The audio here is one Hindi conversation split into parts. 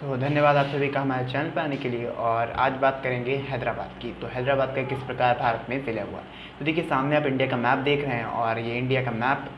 तो धन्यवाद आप सभी का हमारे चैनल पर आने के लिए। और आज बात करेंगे हैदराबाद की। तो हैदराबाद का किस प्रकार भारत में विलय हुआ। तो देखिए, सामने आप इंडिया का मैप देख रहे हैं और ये इंडिया का मैप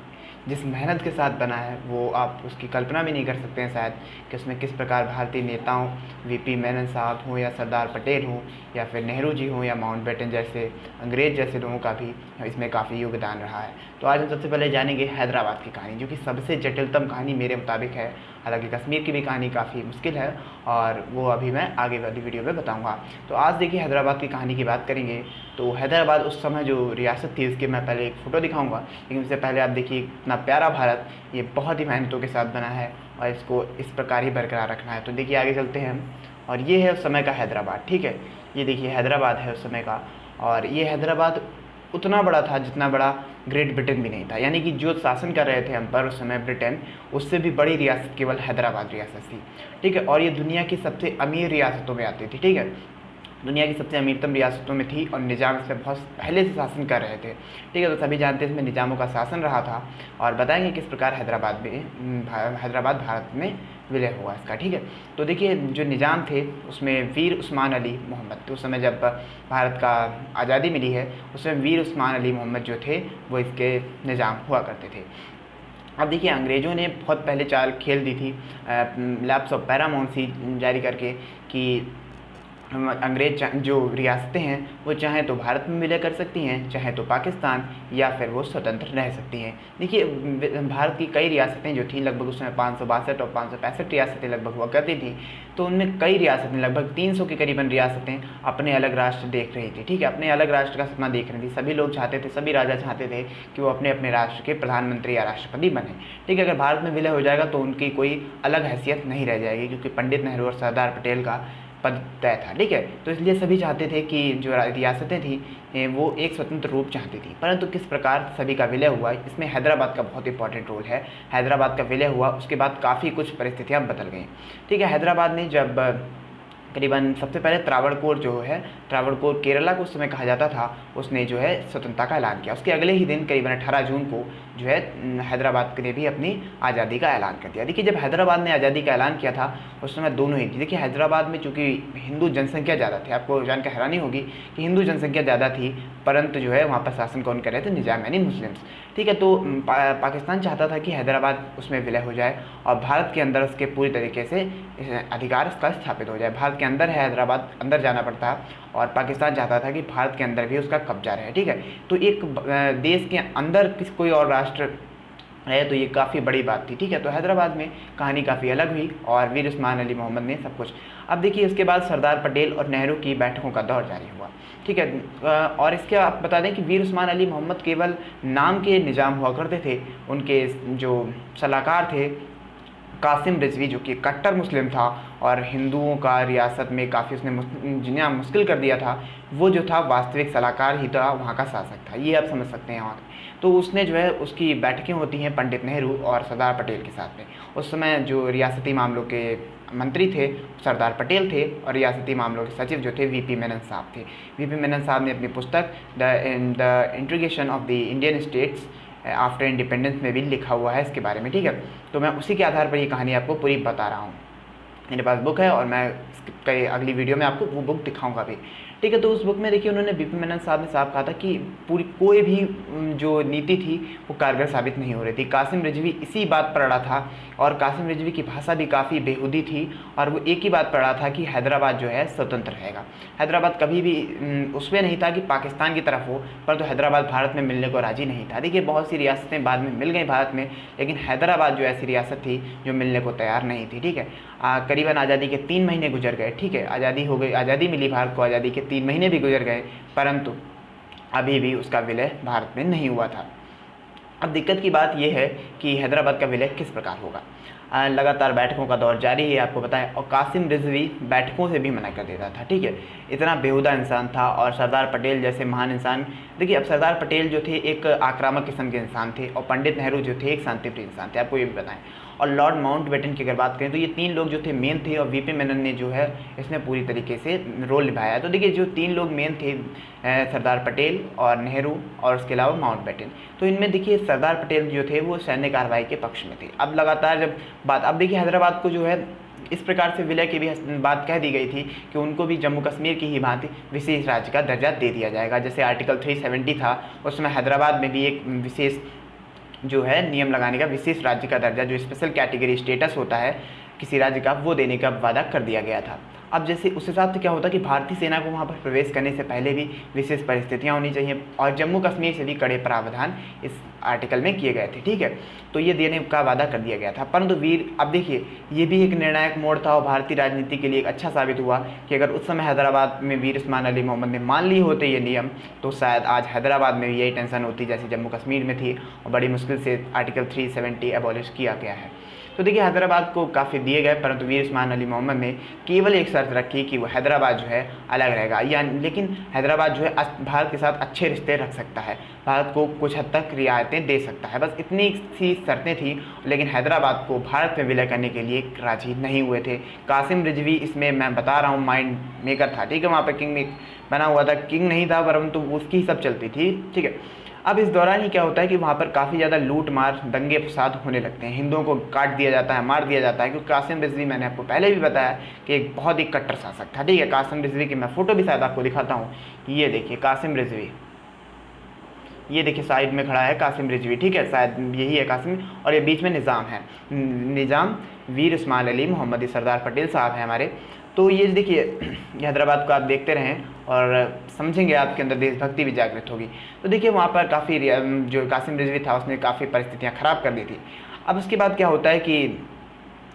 जिस मेहनत के साथ बना है वो आप उसकी कल्पना भी नहीं कर सकते हैं शायद, कि उसमें किस प्रकार भारतीय नेताओं, वीपी मेनन साहब हों या सरदार पटेल हों या फिर नेहरू जी हों या माउंटबेटन जैसे अंग्रेज जैसे लोगों का भी इसमें काफ़ी योगदान रहा है। तो आज हम सबसे पहले जानेंगे हैदराबाद की कहानी, जो कि सबसे जटिलतम कहानी मेरे मुताबिक है। हालांकि कश्मीर की भी कहानी काफ़ी मुश्किल है और वो अभी मैं आगे वाली वीडियो में बताऊंगा। तो आज देखिए, हैदराबाद की कहानी की बात करेंगे। तो हैदराबाद उस समय जो रियासत थी उसकी मैं पहले एक फ़ोटो दिखाऊंगा, लेकिन उससे पहले आप देखिए इतना प्यारा भारत ये बहुत ही मेहनतों के साथ बना है और इसको इस प्रकार ही बरकरार रखना है। तो देखिए आगे चलते हैं हम। और ये है उस समय का हैदराबाद, ठीक है। ये देखिए हैदराबाद है उस समय का। और ये हैदराबाद उतना बड़ा था जितना बड़ा ग्रेट ब्रिटेन भी नहीं था, यानी कि जो शासन कर रहे थे हम पर उस समय ब्रिटेन, उससे भी बड़ी रियासत केवल हैदराबाद रियासत थी, ठीक है। और ये दुनिया की सबसे अमीर रियासतों में आती थी, ठीक है। दुनिया की सबसे अमीरतम रियासतों में थी और निज़ाम इसमें बहुत पहले से शासन कर रहे थे, ठीक है। तो सभी जानते हैं इसमें निज़ामों का शासन रहा था। और बताएंगे किस प्रकार हैदराबाद भारत में विलय हुआ इसका, ठीक है। तो देखिए, जो निज़ाम थे उसमें वीर उस्मान अली मोहम्मद, तो उस समय जब भारत का आज़ादी मिली है उसमें वीर उस्मान अली मोहम्मद जो थे वो इसके निज़ाम हुआ करते थे। अब देखिए, अंग्रेज़ों ने बहुत पहले चाल खेल दी थी लैप्स ऑफ पैरामाउंसी जारी करके, कि अंग्रेज जो रियासतें हैं वो चाहे तो भारत में विलय कर सकती हैं, चाहे तो पाकिस्तान, या फिर वो स्वतंत्र रह सकती हैं। देखिए, भारत की कई रियासतें जो थी, लगभग उस समय 562 और 565 रियासतें लगभग हुआ करती थी। तो उनमें कई रियासतें, लगभग 300 के करीबन रियासतें अपने अलग राष्ट्र देख रही थी, ठीक है। अपने अलग राष्ट्र का सपना देख रही थी। सभी लोग चाहते थे, सभी राजा चाहते थे कि वो अपने अपने राष्ट्र के प्रधानमंत्री या राष्ट्रपति बने, ठीक है। अगर भारत में विलय हो जाएगा तो उनकी कोई अलग हैसियत नहीं रह जाएगी, क्योंकि पंडित नेहरू और सरदार पटेल का पद तय था, ठीक है। तो इसलिए सभी चाहते थे कि जो रियासतें थी वो एक स्वतंत्र रूप चाहती थी। परंतु किस प्रकार सभी का विलय हुआ, इसमें हैदराबाद का बहुत इंपॉर्टेंट रोल है। हैदराबाद का विलय हुआ उसके बाद काफ़ी कुछ परिस्थितियाँ बदल गई, ठीक है। हैदराबाद ने जब करीबन सबसे पहले त्रावणकोर जो है, त्रावणकोर केरला को उस समय कहा जाता था, उसने जो है स्वतंत्रता का ऐलान किया। उसके अगले ही दिन करीबन 18 जून को जो है हैदराबाद ने भी अपनी आज़ादी का ऐलान कर दिया। देखिए, जब हैदराबाद ने आज़ादी का ऐलान किया था उस समय दोनों ही थी। देखिए, हैदराबाद में चूँकि हिंदू जनसंख्या ज़्यादा थी, आपको जानकर हैरानी होगी कि हिंदू जनसंख्या ज़्यादा थी, परंतु जो है वहाँ पर शासन कौन कर रहे थे, निज़ाम यानी मुस्लिम्स, ठीक है। तो पाकिस्तान चाहता था कि हैदराबाद उसमें विलय हो जाए और भारत के अंदर उसके पूरी तरीके से अधिकार इसका स्थापित हो जाए। भारत के अंदर है हैदराबाद, अंदर जाना पड़ता है, और पाकिस्तान चाहता था कि भारत के अंदर भी उसका कब्जा रहे, ठीक है। तो एक देश के अंदर कोई और राष्ट्र है तो ये काफ़ी बड़ी बात थी, ठीक है। तो हैदराबाद में कहानी काफ़ी अलग हुई और वीर उस्मान अली मोहम्मद ने सब कुछ। अब देखिए, इसके बाद सरदार पटेल और नेहरू की बैठकों का दौर जारी हुआ, ठीक है। और इसके आप बता दें कि वीर उस्मान अली मोहम्मद केवल नाम के निज़ाम हुआ करते थे। उनके जो सलाहकार थे कासिम रिजवी, जो कि कट्टर मुस्लिम था और हिंदुओं का रियासत में काफ़ी उसने जीना मुश्किल कर दिया था, वो जो था वास्तविक सलाहकार ही था, वहाँ का शासक था, ये आप समझ सकते हैं वहाँ। तो उसने जो है उसकी बैठकें होती हैं पंडित नेहरू और सरदार पटेल के साथ में। उस समय जो रियासती मामलों के मंत्री थे सरदार पटेल थे और रियासती मामलों के सचिव जो थे वीपी मेनन साहब थे। वीपी मेनन साहब ने अपनी पुस्तक the integration of the Indian states after independence में भी लिखा हुआ है इसके बारे में, ठीक है। तो मैं उसी के आधार पर ये कहानी आपको पूरी बता रहा हूँ। मेरे पास बुक है और मैं कई अगली वीडियो में आपको वो बुक दिखाऊंगा भी, ठीक है। तो उस बुक में देखिए, उन्होंने वीपी मेनन साहब ने साफ कहा था कि पूरी कोई भी जो नीति थी वो कारगर साबित नहीं हो रही थी। कासिम रिजवी इसी बात पर अड़ा था और कासिम रिजवी की भाषा भी काफ़ी बेहूदी थी और वो एक ही बात पर अड़ा था कि हैदराबाद जो है स्वतंत्र रहेगा। हैदराबाद कभी भी उसमें नहीं था कि पाकिस्तान की तरफ हो, परंतु हैदराबाद भारत में मिलने को राजी नहीं था। देखिए, बहुत सी रियासतें बाद में मिल गई भारत में, लेकिन हैदराबाद जो ऐसी रियासत थी जो मिलने को तैयार नहीं थी, ठीक है। करीबन आज़ादी के 3 महीने गुजर गए, ठीक है। आज़ादी हो गई, आज़ादी मिली भारत को, आज़ादी के 3 महीने भी गुजर गए, परंतु अभी भी उसका विलय भारत में नहीं हुआ था। अब दिक्कत की बात यह है कि हैदराबाद का विलय किस प्रकार होगा। लगातार बैठकों का दौर जारी है, आपको बताएं, और कासिम रिजवी बैठकों से भी मना कर देता था, ठीक है। इतना बेहुदा इंसान था। और सरदार पटेल जैसे महान इंसान, देखिए, अब सरदार पटेल जो थे एक आक्रामक किस्म के इंसान थे और पंडित नेहरू जो थे एक शांतिप्रिय इंसान थे, आपको ये भी बताएं। और लॉर्ड माउंटबेटन की अगर बात करें तो ये 3 लोग जो थे मेन थे, और वीपी मेनन ने जो है इसमें पूरी तरीके से रोल निभाया है। तो देखिए, जो 3 लोग मेन थे, सरदार पटेल और नेहरू और उसके अलावा माउंटबेटन, तो इनमें देखिए सरदार पटेल जो थे वो सैन्य कार्रवाई के पक्ष में थे। अब लगातार जब बात, अब देखिए हैदराबाद को जो है इस प्रकार से विलय की भी बात कह दी गई थी कि उनको भी जम्मू कश्मीर की ही भांति विशेष राज्य का दर्जा दे दिया जाएगा। जैसे आर्टिकल 370 था, उसमें हैदराबाद में भी एक विशेष जो है नियम लगाने का, विशेष राज्य का दर्जा जो स्पेशल कैटेगरी स्टेटस होता है किसी राज्य का, वो देने का वादा कर दिया गया था। अब जैसे उस हिसाब से क्या होता कि भारतीय सेना को वहाँ पर प्रवेश करने से पहले भी विशेष परिस्थितियाँ होनी चाहिए और जम्मू कश्मीर से भी कड़े प्रावधान इस आर्टिकल में किए गए थे। ठीक है, तो ये देने का वादा कर दिया गया था। परंतु वीर, अब देखिए ये भी एक निर्णायक मोड़ था और भारतीय राजनीति के लिए एक अच्छा साबित हुआ कि अगर उस समय हैदराबाद में वीर उस्मान अली मोहम्मद ने मान लिए होते ये नियम, तो शायद आज हैदराबाद में भी यही टेंशन होती जैसे जम्मू कश्मीर में थी, और बड़ी मुश्किल से आर्टिकल 370 एबॉलिश किया गया है। तो देखिए हैदराबाद को काफ़ी दिए गए, परंतु वीर उस्मान अली मोहम्मद ने केवल एक शर्त रखी कि वो हैदराबाद जो है अलग रहेगा, या लेकिन हैदराबाद जो है भारत के साथ अच्छे रिश्ते रख सकता है, भारत को कुछ हद तक रियायतें दे सकता है, बस इतनी सी शर्तें थी। लेकिन हैदराबाद को भारत में विलय करने के लिए राजी नहीं हुए थे। कासिम रिजवी इसमें मैं बता रहा हूँ माइंड मेकर था। ठीक है, वहाँ पर किंग बना हुआ था, किंग नहीं था परंतु उसकी ही सब चलती थी। ठीक है, अब इस दौरान ही क्या होता है कि वहाँ पर काफ़ी ज़्यादा लूट मार दंगे फसाद होने लगते हैं, हिंदुओं को काट दिया जाता है, मार दिया जाता है। क्योंकि कासिम रिजवी, मैंने आपको पहले भी बताया कि एक बहुत ही कट्टर शासक था। ठीक है, कासिम रिजवी की मैं फ़ोटो भी शायद आपको दिखाता हूँ। ये देखिए कासिम रिजवी, ये देखिए साइड में खड़ा है कासिम रिजवी। ठीक है, शायद यही है कासिम, और ये बीच में निज़ाम है, निज़ाम वीर उस्मान अली मोहम्मद, सरदार पटेल साहब हैं हमारे। तो ये देखिए हैदराबाद को आप देखते रहें और समझेंगे, आपके अंदर देशभक्ति भी जागृत होगी। तो देखिए वहाँ पर काफ़ी जो कासिम रिजवी था उसने काफ़ी परिस्थितियाँ ख़राब कर दी थी। अब उसके बाद क्या होता है कि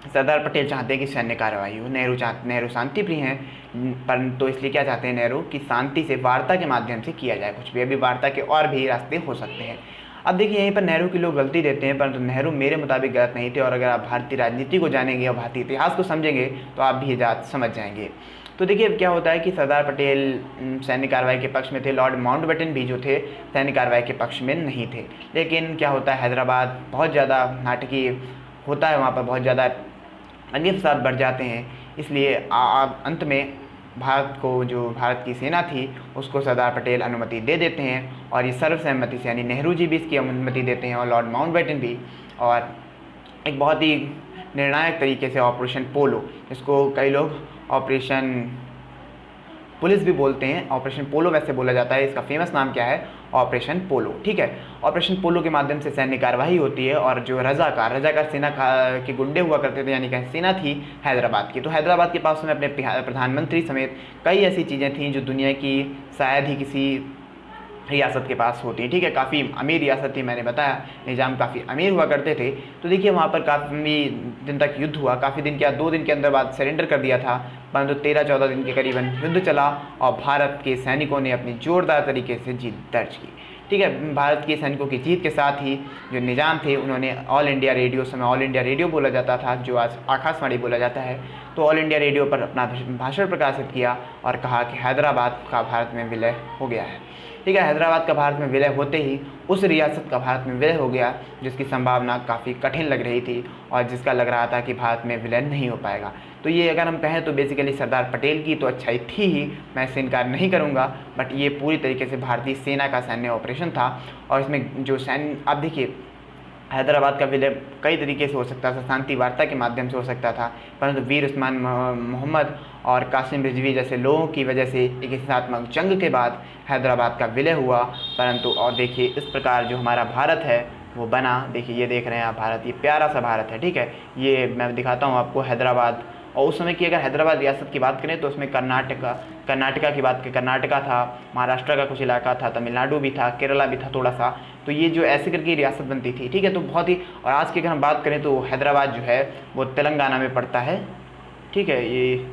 सरदार पटेल चाहते हैं कि सैन्य कार्रवाई हो, नेहरू शांति प्रिय हैं, परंतु इसलिए क्या चाहते हैं नेहरू कि शांति से, वार्ता के माध्यम से किया जाए कुछ भी। अभी वार्ता के और भी रास्ते हो सकते हैं। अब देखिए यहीं पर नेहरू की लोग गलती देते हैं, परंतु नेहरू मेरे मुताबिक गलत नहीं थे। और अगर आप भारतीय राजनीति को जानेंगे और भारतीय इतिहास को समझेंगे तो आप भी ये समझ जाएंगे। तो देखिए अब क्या होता है कि सरदार पटेल सैन्य कार्रवाई के पक्ष में थे, लॉर्ड माउंटबेटन भी जो थे सैन्य कार्रवाई के पक्ष में नहीं थे। लेकिन क्या होता है, हैदराबाद बहुत ज़्यादा नाटकीय होता है, वहाँ पर बहुत ज़्यादा दंगे फसाद बढ़ जाते हैं। इसलिए अंत में भारत को, जो भारत की सेना थी उसको सरदार पटेल अनुमति दे देते हैं, और ये सर्वसहमति से, यानी नेहरू जी भी इसकी अनुमति देते हैं और लॉर्ड माउंटबेटन भी। और एक बहुत ही निर्णायक तरीके से ऑपरेशन पोलो, जिसको कई लोग ऑपरेशन पुलिस भी बोलते हैं, ऑपरेशन पोलो वैसे बोला जाता है, इसका फेमस नाम क्या है, ऑपरेशन पोलो। ठीक है, ऑपरेशन पोलो के माध्यम से सैन्य कार्यवाही होती है। और जो रजाकार सेना के गुंडे हुआ करते थे, यानी कि सेना थी हैदराबाद की, तो हैदराबाद के पास में अपने प्रधानमंत्री समेत कई ऐसी चीज़ें थीं जो दुनिया की शायद ही किसी रियासत के पास होती है। ठीक है, काफ़ी अमीर रियासत थी, मैंने बताया निज़ाम काफ़ी अमीर हुआ करते थे। तो देखिए वहाँ पर काफ़ी दिन तक युद्ध हुआ, काफ़ी दिन क्या 2 दिन के अंदर बाद सरेंडर कर दिया था, परंतु 13-14 दिन के करीबन युद्ध चला और भारत के सैनिकों ने अपनी जोरदार तरीके से जीत दर्ज की। ठीक है, भारत के सैनिकों की जीत के साथ ही जो निज़ाम थे उन्होंने ऑल इंडिया रेडियो, समय ऑल इंडिया रेडियो बोला जाता था, जो आज आकाशवाणी बोला जाता है, तो ऑल इंडिया रेडियो पर अपना भाषण प्रकाशित किया और कहा कि हैदराबाद का भारत में विलय हो गया है। ठीक है, हैदराबाद का भारत में विलय होते ही उस रियासत का भारत में विलय हो गया जिसकी संभावना काफ़ी कठिन लग रही थी और जिसका लग रहा था कि भारत में विलय नहीं हो पाएगा। तो ये अगर हम कहें तो बेसिकली सरदार पटेल की तो अच्छाई थी ही, मैं इससे इनकार नहीं करूँगा, बट ये पूरी तरीके से भारतीय सेना का सैन्य ऑपरेशन था। और इसमें जो सैन्य, आप देखिए हैदराबाद का विलय कई तरीके से हो सकता था, शांति वार्ता के माध्यम से हो सकता था, परंतु वीर उस्मान मोहम्मद और कासिम रिजवी जैसे लोगों की वजह से एक हिंसात्मक जंग के बाद हैदराबाद का विलय हुआ। परंतु और देखिए इस प्रकार जो हमारा भारत है वो बना। देखिए ये देख रहे हैं आप भारत, ये प्यारा सा भारत है। ठीक है, ये मैं दिखाता हूँ आपको हैदराबाद। और उस समय की अगर हैदराबाद रियासत की बात करें तो उसमें कर्नाटका की बात करें, कर्नाटका था, महाराष्ट्र का कुछ इलाका था, तमिलनाडु भी था, केरला भी था थोड़ा सा। तो ये जो ऐसे करके रियासत बनती थी। ठीक है, तो बहुत ही, और आज की अगर हम बात करें तो हैदराबाद जो है वो तेलंगाना में पड़ता है। ठीक है, ये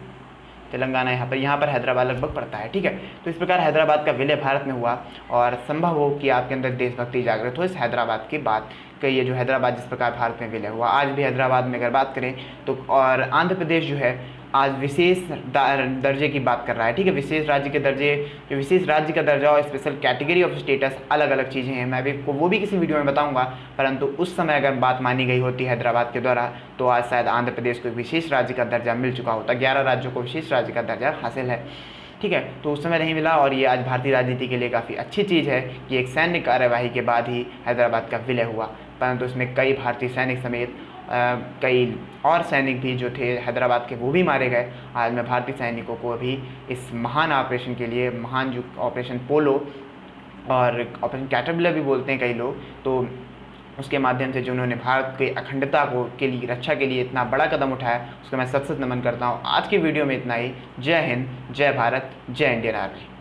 तेलंगाना यहाँ पर हैदराबाद लगभग पड़ता है। ठीक है, तो इस प्रकार हैदराबाद का विलय भारत में हुआ और संभव हो कि आपके अंदर देशभक्ति जागृत हो इस हैदराबाद की बात कि ये जो हैदराबाद जिस प्रकार भारत में विलय हुआ। आज भी हैदराबाद में अगर बात करें तो, और आंध्र प्रदेश जो है आज विशेष दर्जे की बात कर रहा है। ठीक है, विशेष राज्य के दर्जे, जो विशेष राज्य का दर्जा और स्पेशल कैटेगरी ऑफ स्टेटस अलग अलग चीज़ें हैं, मैं भी वो भी किसी वीडियो में बताऊंगा। परंतु उस समय अगर बात मानी गई होती हैदराबाद के द्वारा तो आज शायद आंध्र प्रदेश को विशेष राज्य का दर्जा मिल चुका होता, 11 राज्यों को विशेष राज्य का दर्जा हासिल है। ठीक है, तो उस समय नहीं मिला और ये आज भारतीय राजनीति के लिए काफ़ी अच्छी चीज़ है कि एक सैन्य कार्यवाही के बाद ही हैदराबाद का विलय हुआ, परंतु उसमें कई भारतीय सैनिक समेत कई और सैनिक भी जो थे हैदराबाद के वो भी मारे गए। हाल में भारतीय सैनिकों को भी इस महान ऑपरेशन के लिए, महान जो ऑपरेशन पोलो और ऑपरेशन कैटरपिलर भी बोलते हैं कई लोग, तो उसके माध्यम से जो उन्होंने भारत की अखंडता को के लिए रक्षा के लिए इतना बड़ा कदम उठाया, उसको मैं सत सत नमन करता हूँ। आज की वीडियो में इतना ही। जय हिंद, जय भारत, जय इंडियन आर्मी।